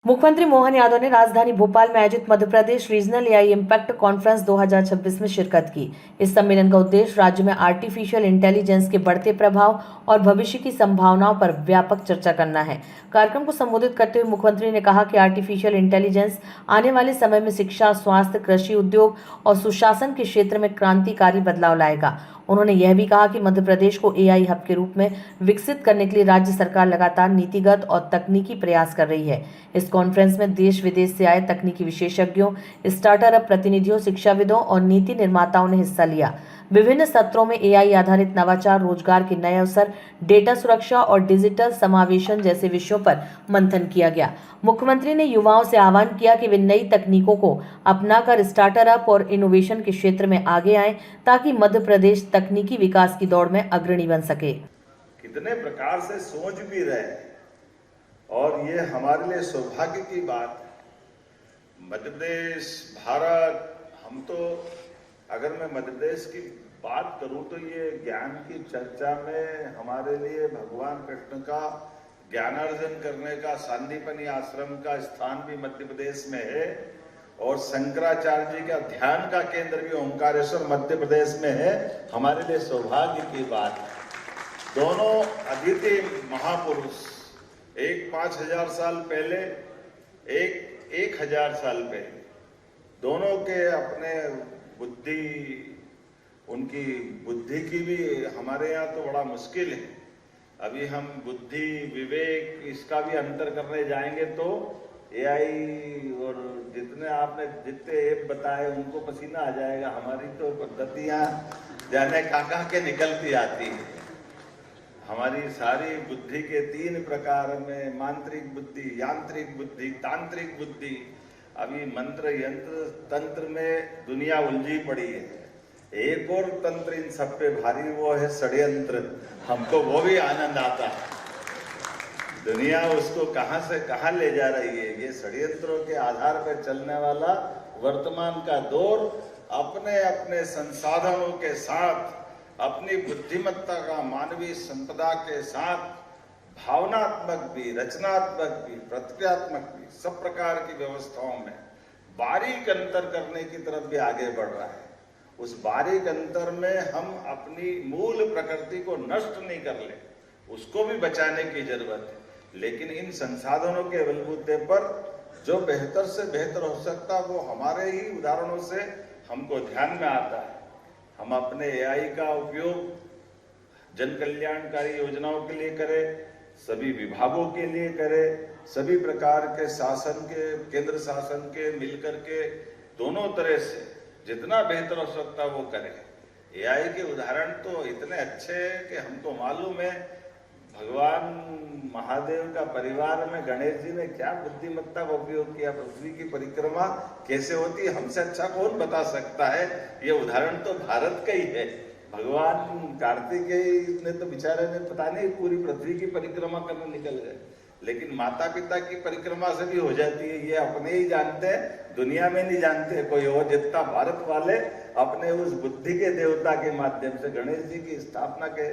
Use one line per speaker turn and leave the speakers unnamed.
मुख्यमंत्री मोहन यादव ने राजधानी भोपाल में आयोजित Madhya Pradesh regional AI impact conference 2026 में शिरकत की। इस सम्मेलन का उद्देश्य राज्य में आर्टिफिशियल इंटेलिजेंस के बढ़ते प्रभाव और भविष्य की संभावनाओं पर व्यापक चर्चा करना है। कार्यक्रम को संबोधित करते हुए मुख्यमंत्री ने कहा कि आर्टिफिशियल इंटेलिजेंस आने वाले समय में शिक्षा, स्वास्थ्य, कृषि, उद्योग और सुशासन के क्षेत्र में क्रांतिकारी बदलाव लाएगा। उन्होंने यह भी कहा कि मध्य प्रदेश को एआई हब के रूप में विकसित करने के लिए राज्य सरकार लगातार नीतिगत और तकनीकी प्रयास कर रही है। इस कॉन्फ्रेंस में देश विदेश से आए तकनीकी विशेषज्ञों, स्टार्टअप प्रतिनिधियों, शिक्षाविदों और नीति निर्माताओं ने हिस्सा लिया। विभिन्न सत्रों में एआई आधारित नवाचार, रोजगार के नए अवसर, डेटा सुरक्षा और डिजिटल समावेशन जैसे विषयों पर मंथन किया गया। मुख्यमंत्री ने युवाओं से आह्वान किया कि वे नई तकनीकों को अपनाकर स्टार्टअप और इनोवेशन के क्षेत्र में आगे आएं, ताकि मध्य प्रदेश तकनीकी विकास की दौड़ में अग्रणी बन सके।
कितने प्रकार से सोच भी रहे और ये हमारे लिए सौभाग्य की बात है। मध्य प्रदेश, भारत, हम तो अगर मैं मध्य प्रदेश की बात करूं तो ये ज्ञान की चर्चा में हमारे लिए भगवान कृष्ण का ज्ञानार्जन करने का सांदीपनी आश्रम का स्थान भी मध्य प्रदेश में है और शंकराचार्य जी का ध्यान का केंद्र भी ओंकारेश्वर मध्य प्रदेश में है। हमारे लिए सौभाग्य की बात है। दोनों अद्वितीय महापुरुष, एक 5000 साल पहले, एक 1000 साल पहले, दोनों के अपने बुद्धि, उनकी बुद्धि की भी हमारे यहाँ तो बड़ा मुश्किल है। अभी हम बुद्धि, विवेक, इसका भी अंतर करने जाएंगे तो एआई और जितने ऐप बताए उनको पसीना आ जाएगा। हमारी तो पद्धतियां जाने कहाँ के निकलती आती है। हमारी सारी बुद्धि के 3 प्रकार में मांत्रिक बुद्धि, यांत्रिक बुद्धि, तांत्रिक बुद्धि। अभी मंत्र, यंत्र, तंत्र में दुनिया उलझी पड़ी है। एक और तंत्र इन सब पे भारी, वो है षड्यंत्र। हमको वो भी आनंद आता है। दुनिया उसको कहां से कहां ले जा रही है। ये षड्यंत्रों के आधार पर चलने वाला वर्तमान का दौर अपने अपने संसाधनों के साथ, अपनी बुद्धिमत्ता का मानवीय संपदा के साथ, भावनात्मक भी, रचनात्मक भी, प्रतिक्रियात्मक भी, सब प्रकार की व्यवस्थाओं में बारीक अंतर करने की तरफ भी आगे बढ़ रहा है। उस बारीक अंतर में हम अपनी मूल प्रकृति को नष्ट नहीं कर ले, उसको भी बचाने की जरूरत है। लेकिन इन संसाधनों के बलबूते पर जो बेहतर से बेहतर हो सकता वो हमारे ही उदाहरणों से हमको ध्यान में आता है। हम अपने एआई का उपयोग जन कल्याणकारी योजनाओं के लिए करें, सभी विभागों के लिए करें, सभी प्रकार के शासन के, केंद्र शासन के मिलकर के दोनों तरह से जितना बेहतर हो सकता वो करें। एआई के उदाहरण तो इतने अच्छे हैं कि हमको मालूम है भगवान महादेव का परिवार में गणेश जी ने क्या बुद्धिमत्ता का उपयोग किया। पृथ्वी की परिक्रमा कैसे होती है, हमसे अच्छा कौन बता सकता है। ये उदाहरण तो भारत का ही है। भगवान कार्तिकेय ने तो बेचारे ने पता नहीं पूरी पृथ्वी की परिक्रमा करने निकल गए, लेकिन माता पिता की परिक्रमा से भी हो जाती है। ये अपने ही जानते हैं, दुनिया में नहीं जानते कोई और। जितना भारत वाले अपने उस बुद्धि के देवता के माध्यम से गणेश जी की स्थापना के